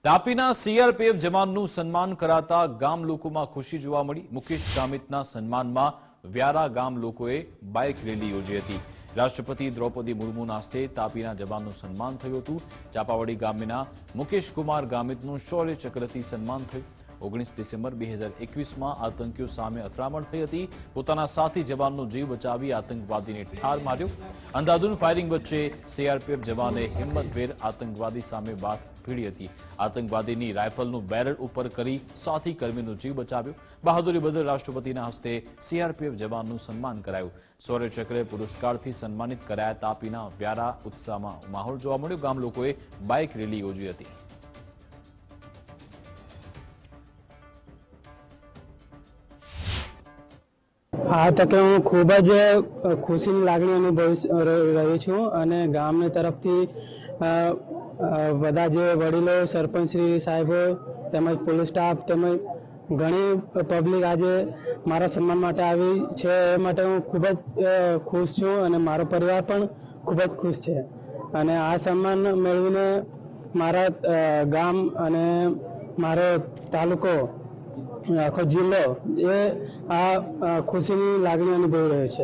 તાપીના CRPF જવાનનું સન્માન કરાતા ગામ લોકોમાં ખુશી જોવા મળી। મુકેશ ગામિતના સન્માનમાં વ્યારા ગામ લોકોએ બાઇક રેલી યોજી હતી। રાષ્ટ્રપતિ દ્રૌપદી મુર્મુના હસ્તે તાપીના જવાનનું સન્માન થયું હતું। ચાપાવાડી ગામના મુકેશ કુમાર ગામિતનું શૌર્ય ચક્રથી સન્માન થયું। 19 ડિસેમ્બર 2021માં આતંકીઓ સામે અથડામણ થઈ હતી। પોતાના સાથી જવાનનો જીવ બચાવી આતંકવાદીને ઠાર માર્યો। અંધાધૂંધ ફાયરિંગ વચ્ચે સીઆરપીએફ જવાને હિંમતભેર આતંકવાદી સામે બાથ ભીડી હતી। આતંકવાદીની રાઇફલનું બેરલ ઉપર કરી સાથી કર્મીનો જીવ બચાવ્યો। બહાદુરી બદલ રાષ્ટ્રપતિના હસ્તે સીઆરપીએફ જવાનનું સન્માન કરાયું। શૌર્ય ચક્ર પુરસ્કારથી સન્માનિત કરાયા તાપીના વ્યારા ઉત્સાહમાં માહોલ જોવા મળ્યો। ગામ લોકોએ બાઇક રેલી યોજી હતી। આ તકે હું ખૂબ જ ખુશીની લાગણી અનુભવી રહ્યો છું અને ગામની તરફથી બધા જે વડીલો સરપંચશ્રી સાહેબો તેમજ પોલીસ સ્ટાફ તેમજ ઘણી પબ્લિક આજે મારા સન્માન માટે આવી છે એ માટે હું ખૂબ જ ખુશ છું અને મારો પરિવાર પણ ખૂબ જ ખુશ છે અને આ સન્માન મેળવીને મારા ગામ અને મારો તાલુકો આખો જિલ્લો એ આ ખુશીની લાગણી અનુભવી રહ્યો છે।